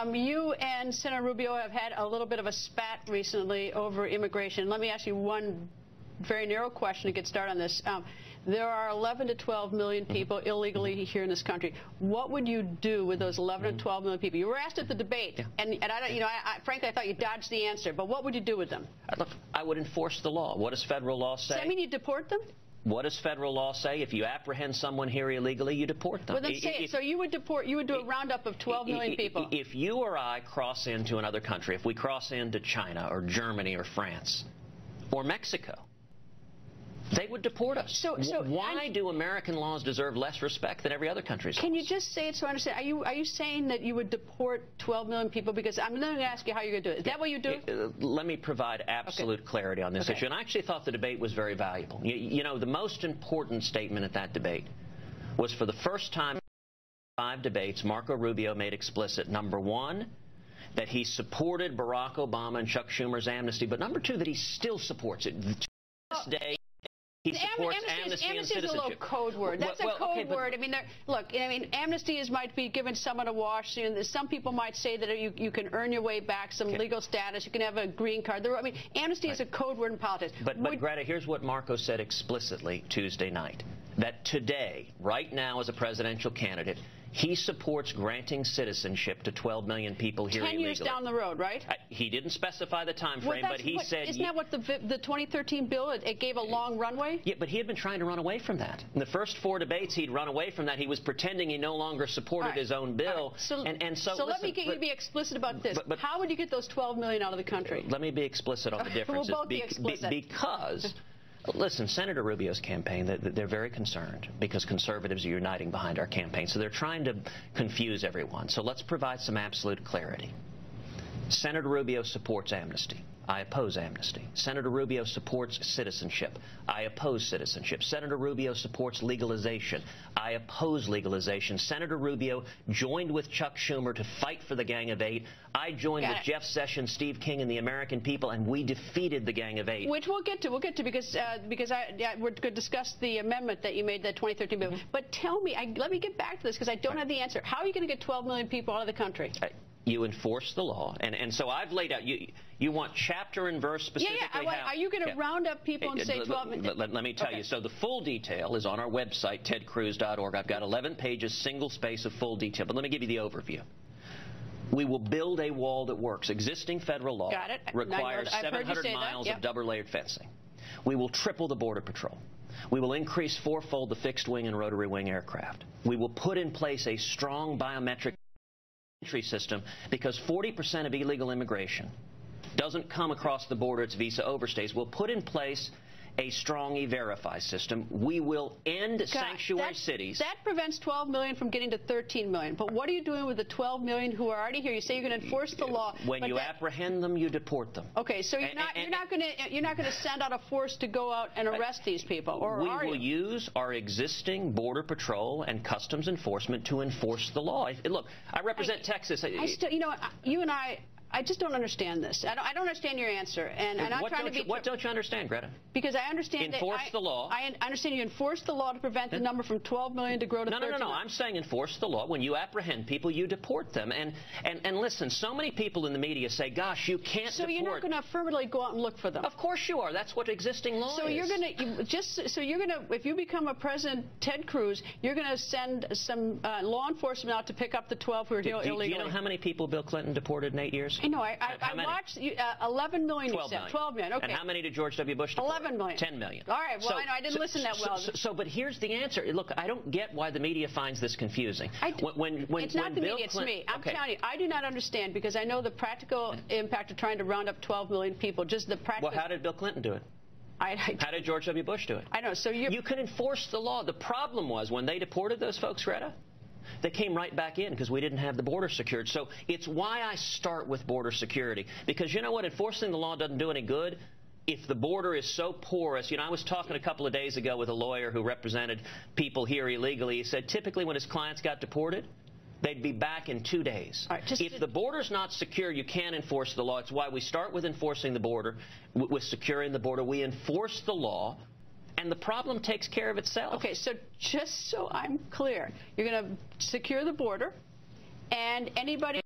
You and Senator Rubio have had a little bit of a spat recently over immigration. Let me ask you one very narrow question to get started on this. There are 11 to 12 million people illegally here in this country. What would you do with those 11 to 12 million people? You were asked at the debate, and I don't, frankly, I thought you dodged the answer. But what would you do with them? Look, I would enforce the law. What does federal law say? Does that mean you deport them? What does federal law say? If you apprehend someone here illegally, you deport them. Well, then say it. So you would deport, you would do a roundup of 12 million people. If you or I cross into another country, if we cross into China or Germany or France or Mexico, they would deport us. So why do American laws deserve less respect than every other country's laws? Can you just say it so I understand? Are you saying that you would deport 12 million people? Because I'm going to ask you how you're going to do it. Is that what you do? Let me provide absolute clarity on this issue. And I actually thought the debate was very valuable. You know, the most important statement at that debate was, for the first time in 5 debates, Marco Rubio made explicit, number one, that he supported Barack Obama and Chuck Schumer's amnesty, but number two, that he still supports it. To this day, he supports amnesty and citizenship. Is a little code word. That's a code word. I mean, look, amnesty might be giving someone a wash. Some people might say that you can earn your way back, some legal status. You can have a green card. Amnesty is a code word in politics. But Greta, here's what Marco said explicitly Tuesday night, that today, right now, as a presidential candidate, he supports granting citizenship to 12 million people here illegally. 10 years down the road, right? He didn't specify the time frame, but he said... Isn't that what the 2013 bill, it gave a long runway? Yeah, but he had been trying to run away from that. In the first 4 debates, he'd run away from that. He was pretending he no longer supported his own bill. So let me get you to be explicit about this. How would you get those 12 million out of the country? Let me be explicit on the differences. We'll both be explicit. Because... Listen, Senator Rubio's campaign, they're very concerned because conservatives are uniting behind our campaign. So they're trying to confuse everyone. So let's provide some absolute clarity. Senator Rubio supports amnesty. I oppose amnesty. Senator Rubio supports citizenship. I oppose citizenship. Senator Rubio supports legalization. I oppose legalization. Senator Rubio joined with Chuck Schumer to fight for the Gang of Eight. I joined with Jeff Sessions, Steve King, and the American people, and we defeated the Gang of Eight. Which we'll get to. We'll get to because we're going to discuss the amendment that you made, that 2013 bill. But tell me, let me get back to this because I don't have the answer. How are you going to get 12 million people out of the country? You enforce the law, and so I've laid out. You want chapter and verse specifically. Are you going to round up people and say 12 million? Let me tell you. So the full detail is on our website, tedcruz.org. I've got 11 pages, single space of full detail. But let me give you the overview. We will build a wall that works. Existing federal law requires 700 miles of double-layered fencing. We will triple the Border Patrol. We will increase fourfold the fixed-wing and rotary-wing aircraft. We will put in place a strong biometric entry system because 40% of illegal immigration doesn't come across the border. It's visa overstays. We'll put in place a strong E-Verify system. We will end sanctuary cities. That prevents 12 million from getting to 13 million. But what are you doing with the 12 million who are already here? You say you're going to enforce the law. When you apprehend them, you deport them. Okay, so you're not going to send out a force to go out and arrest these people, or are you? We will use our existing Border Patrol and Customs Enforcement to enforce the law. Look, I represent Texas. You and I just don't understand this. I don't understand your answer, and I'm not trying to be. What don't you understand, Greta? Because I understand enforce the law. I understand you enforce the law to prevent the number from 12 million to grow to 13 million. No. I'm saying enforce the law. When you apprehend people, you deport them. And listen, so many people in the media say, "Gosh, you can't deport." So you're not going to affirmatively go out and look for them. Of course you are. That's what existing law is. You're going to if you become a President Ted Cruz, you're going to send some law enforcement out to pick up the 12 who are here illegally. Do you know how many people Bill Clinton deported in 8 years? I know. I watched 11 million. 12 million. 12 million. Okay. And how many did George W. Bush deport? 11 million. 10 million. All right. Well, I didn't listen that well. But here's the answer. Look, I don't get why the media finds this confusing. It's not the media. It's me. I'm telling you, I do not understand because I know the practical impact of trying to round up 12 million people. Just the practical. Well, how did Bill Clinton do it? How did George W. Bush do it? I know. So you can enforce the law. The problem was when they deported those folks, Greta, they came right back in because we didn't have the border secured. So it's why I start with border security. Because you know what? Enforcing the law doesn't do any good if the border is so porous. I was talking a couple of days ago with a lawyer who represented people here illegally. He said typically when his clients got deported, they'd be back in 2 days. If the border's not secure, you can't enforce the law. It's why we start with enforcing the border, with securing the border. We enforce the law. And the problem takes care of itself. Okay, so just so I'm clear, you're going to secure the border, and anybody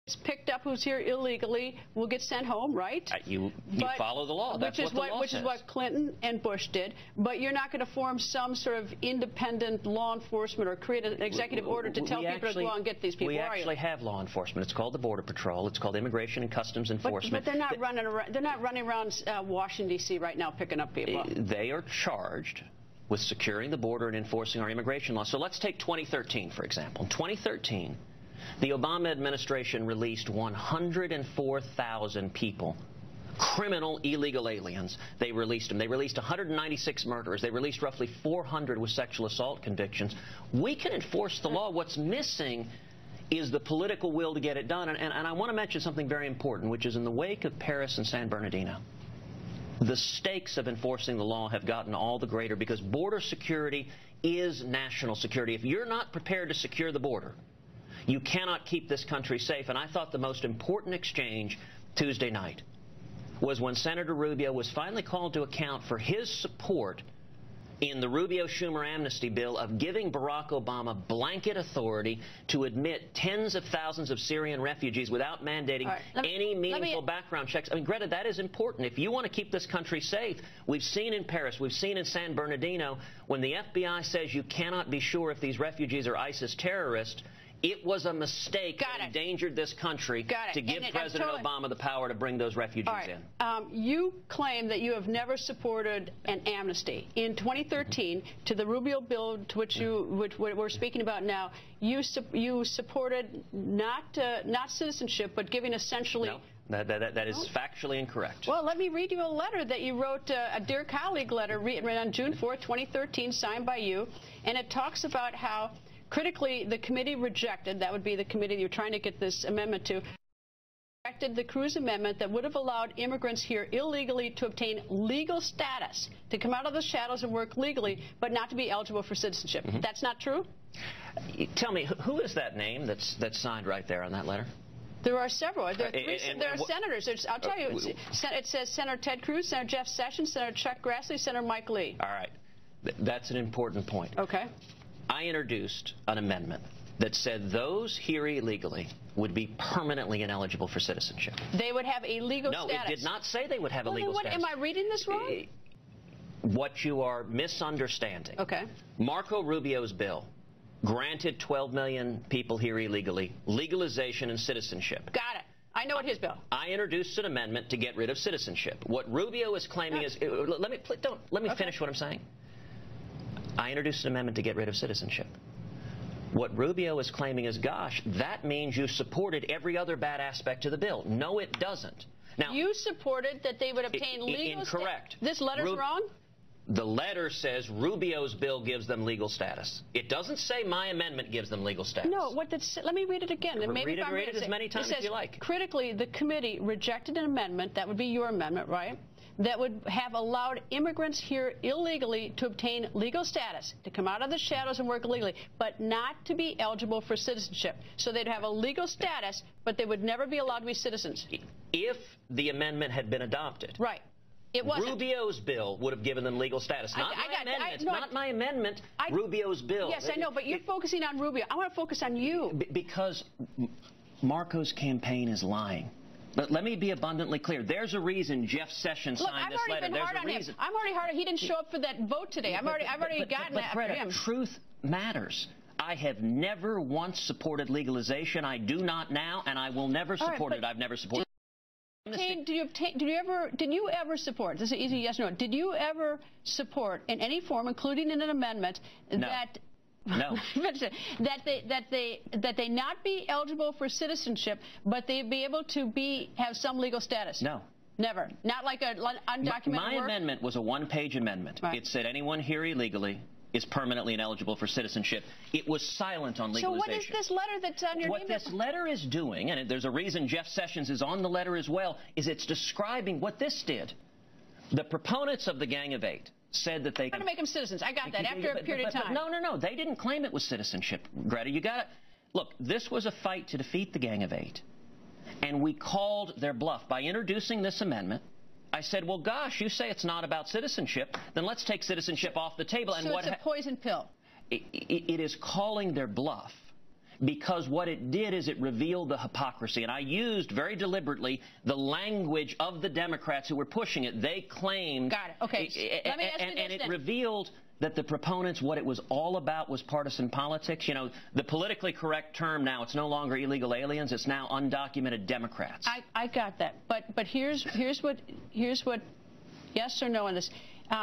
It's picked up who's here illegally will get sent home, right? You follow the law. That's what the law says. Which is what Clinton and Bush did. But you're not going to form some sort of independent law enforcement or create an executive order to tell people to go out and get these people. We actually have law enforcement. It's called the Border Patrol. It's called Immigration and Customs Enforcement. But they're not running around. They're not running around Washington D.C. right now picking up people. They are charged with securing the border and enforcing our immigration law. So let's take 2013, for example. In 2013. The Obama administration released 104,000 people, criminal illegal aliens. They released them. They released 196 murderers. They released roughly 400 with sexual assault convictions. We can enforce the law. What's missing is the political will to get it done. And I want to mention something very important, which is in the wake of Paris and San Bernardino, the stakes of enforcing the law have gotten all the greater because border security is national security. If you're not prepared to secure the border, you cannot keep this country safe. And I thought the most important exchange Tuesday night was when Senator Rubio was finally called to account for his support in the Rubio-Schumer amnesty bill of giving Barack Obama blanket authority to admit tens of thousands of Syrian refugees without mandating any meaningful background checks. I mean, Greta, that is important. If you want to keep this country safe, we've seen in Paris, we've seen in San Bernardino, when the FBI says you cannot be sure if these refugees are ISIS terrorists, it was a mistake that endangered this country to give President Obama the power to bring those refugees in. You claim that you have never supported an amnesty. In 2013, to the Rubio bill, to which we're speaking about now, you supported not citizenship, but giving essentially. No. That is factually incorrect. Well, let me read you a letter that you wrote, a dear colleague letter, written on June 4, 2013, signed by you, and it talks about how critically, the committee rejected, that would be the committee you're trying to get this amendment to, rejected the Cruz amendment that would have allowed immigrants here illegally to obtain legal status, to come out of the shadows and work legally, but not to be eligible for citizenship. That's not true? Tell me, who is that name that's signed right there on that letter? There are several. There are senators. I'll tell you, it says Senator Ted Cruz, Senator Jeff Sessions, Senator Chuck Grassley, Senator Mike Lee. All right. That's an important point. Okay. I introduced an amendment that said those here illegally would be permanently ineligible for citizenship. They would have a legal status. No, it did not say they would have a legal status. Am I reading this wrong? What you are misunderstanding. Okay. Marco Rubio's bill granted 12 million people here illegally legalization and citizenship. Got it. I know what his bill. I introduced an amendment to get rid of citizenship. What Rubio is claiming is let me finish what I'm saying. I introduced an amendment to get rid of citizenship. What Rubio is claiming is, gosh, that means you supported every other bad aspect of the bill. No, it doesn't. Now, you supported that they would obtain legal status. Incorrect. This letter's wrong? The letter says Rubio's bill gives them legal status. It doesn't say my amendment gives them legal status. No, let me read it again. And maybe read it as many times as you like. Critically, the committee rejected an amendment, that would be your amendment, right, that would have allowed immigrants here illegally to obtain legal status, to come out of the shadows and work legally, but not to be eligible for citizenship. So they'd have a legal status, but they would never be allowed to be citizens. If the amendment had been adopted. Right. It wasn't. Rubio's bill would have given them legal status. Not my amendment, Rubio's bill. Yes, I know, but you're focusing on Rubio. I want to focus on you. Because Marco's campaign is lying. Let me be abundantly clear. There's a reason Jeff Sessions signed this letter. There's a reason. I'm already hard on him. He didn't show up for that vote today. I've already gotten that for him. Truth matters. I have never once supported legalization. I do not now, and I will never support it. I've never supported it. Did you ever support, this is an easy yes or no, did you ever support in any form, including in an amendment, that No. that they not be eligible for citizenship, but they be able to have some legal status? No. Never. Not like an undocumented My amendment was a one-page amendment. Right. It said anyone here illegally is permanently ineligible for citizenship. It was silent on legalization. So what is this letter that's on your name? What this letter is doing, and there's a reason Jeff Sessions is on the letter as well, is it's describing what this did. The proponents of the Gang of Eight said that they can to make them citizens. I got that after a period of time. No. They didn't claim it was citizenship, Greta. You got to look. This was a fight to defeat the Gang of Eight, and we called their bluff by introducing this amendment. I said, well, gosh, you say it's not about citizenship, then let's take citizenship off the table. So it's a poison pill. It is calling their bluff, because what it did is it revealed the hypocrisy. And I used very deliberately the language of the Democrats who were pushing it. They claimed... Got it. Okay. Let me ask you this and it then. revealed that the proponents, what it was all about was partisan politics. You know, the politically correct term now, it's no longer illegal aliens, it's now undocumented Democrats. I got that. But here's what, yes or no on this.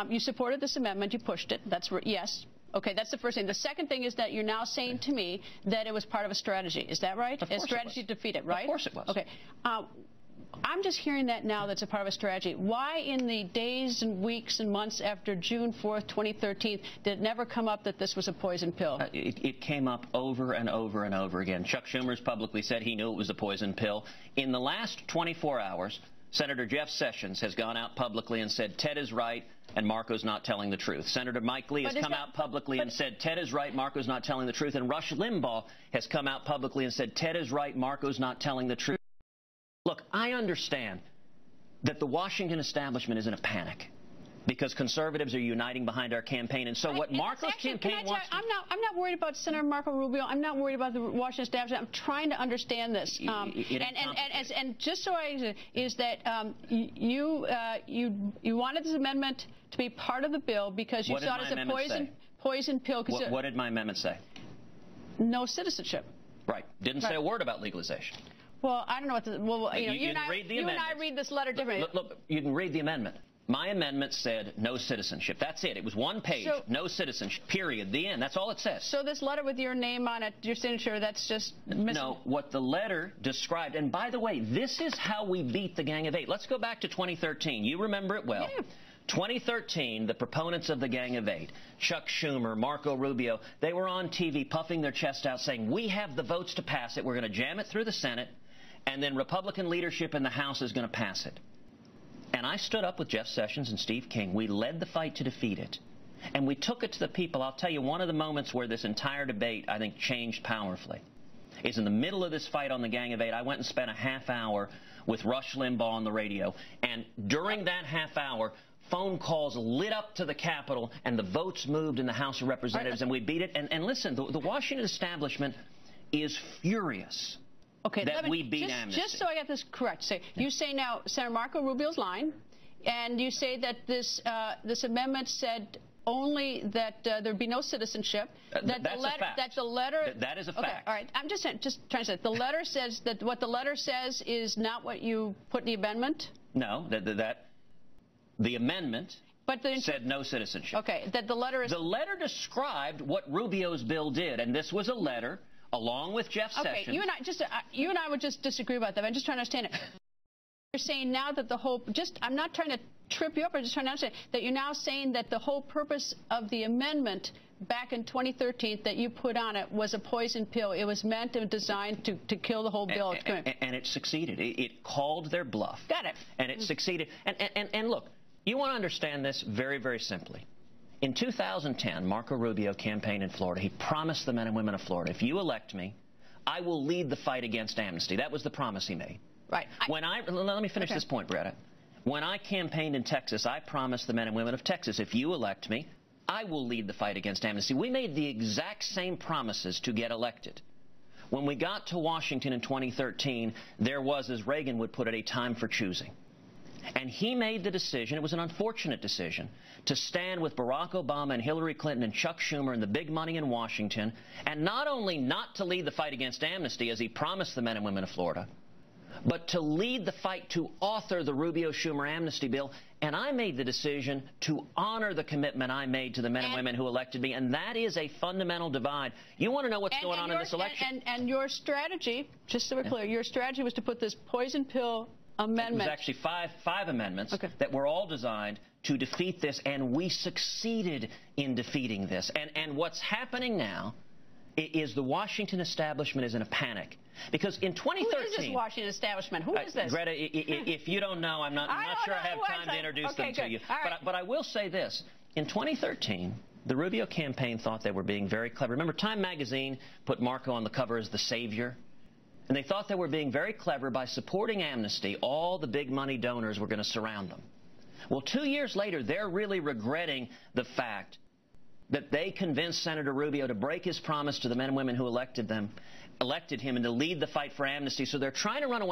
You supported this amendment, you pushed it. That's yes. Okay, that's the first thing. The second thing is that you're now saying to me that it was part of a strategy. Is that right? Of course a strategy to defeat it, right? Of course it was. Okay. I'm just hearing that now that's a part of a strategy. Why in the days and weeks and months after June 4th, 2013, did it never come up that this was a poison pill? It came up over and over and over again. Chuck Schumer's publicly said he knew it was a poison pill. In the last 24 hours, Senator Jeff Sessions has gone out publicly and said Ted is right and Marco's not telling the truth. Senator Mike Lee has come out publicly and said Ted is right, Marco's not telling the truth. And Rush Limbaugh has come out publicly and said Ted is right, Marco's not telling the truth. Look, I understand that the Washington establishment is in a panic because conservatives are uniting behind our campaign. And so what Marco's campaign wants... I'm not worried about Senator Marco Rubio. I'm not worried about the Washington establishment. I'm trying to understand this. And just so is that you wanted this amendment to be part of the bill because you saw it as a poison pill. What did my amendment say? No citizenship. Right. Didn't say a word about legalization. Well, I don't know what the... Well, you and I read this letter differently. Look, you can read the amendment. My amendment said no citizenship. That's it. It was one page. So, no citizenship. Period. The end. That's all it says. So this letter with your name on it, your signature, that's just missing? No. What the letter described, and by the way, this is how we beat the Gang of Eight. Let's go back to 2013. You remember it well. Yeah. 2013, the proponents of the Gang of Eight, Chuck Schumer, Marco Rubio, they were on TV puffing their chest out saying, we have the votes to pass it. We're going to jam it through the Senate, and then Republican leadership in the House is going to pass it. And I stood up with Jeff Sessions and Steve King. We led the fight to defeat it. And we took it to the people. I'll tell you, one of the moments where this entire debate, I think, changed powerfully is in the middle of this fight on the Gang of Eight. I went and spent a half hour with Rush Limbaugh on the radio. And during that half hour, phone calls lit up to the Capitol, and the votes moved in the House of Representatives, and we beat it. And listen, the Washington establishment is furious. Okay, that we beat amnesty. Just so I got this correct, you say now Senator Marco Rubio's line, and you say that this amendment said only that there'd be no citizenship. That that's a fact. That the letter. That is a fact. Okay, all right. I'm just trying to say the letter says that what the letter says is not what you put in the amendment. No, the amendment. Said no citizenship. Okay, that the letter is. The letter described what Rubio's bill did, and this was a letter. Along with Jeff Sessions. Okay, you and I would just disagree about that. I'm just trying to understand it. You're saying now that the whole, I'm not trying to trip you up. I'm just trying to understand that you're now saying that the whole purpose of the amendment back in 2013 that you put on it was a poison pill. It was meant and designed to kill the whole bill. And it succeeded. It called their bluff. Got it. And it succeeded. And look, you want to understand this very, very simply. In 2010, Marco Rubio campaigned in Florida. He promised the men and women of Florida, if you elect me, I will lead the fight against amnesty. That was the promise he made. Right. Let me finish this point, Bretta. When I campaigned in Texas, I promised the men and women of Texas, if you elect me, I will lead the fight against amnesty. We made the exact same promises to get elected. When we got to Washington in 2013, there was, as Reagan would put it, a time for choosing. And he made the decision, it was an unfortunate decision, to stand with Barack Obama and Hillary Clinton and Chuck Schumer and the big money in Washington, and not only not to lead the fight against amnesty, as he promised the men and women of Florida, but to lead the fight to author the Rubio-Schumer amnesty bill. And I made the decision to honor the commitment I made to the men and women who elected me, and that is a fundamental divide. You want to know what's going on in this election? And your strategy, just so we're clear, your strategy was to put this poison pill amendment. It was actually five amendments that were all designed to defeat this, and we succeeded in defeating this. And what's happening now is the Washington establishment is in a panic. Because in 2013... Who is this Washington establishment? Who is this? Greta, if you don't know, I'm not sure I have time to introduce them to you. But I will say this. In 2013, the Rubio campaign thought they were being very clever. Remember, Time magazine put Marco on the cover as the savior? And they thought they were being very clever by supporting amnesty. All the big money donors were going to surround them. Well, 2 years later, they're really regretting the fact that they convinced Senator Rubio to break his promise to the men and women who elected him and to lead the fight for amnesty. So they're trying to run away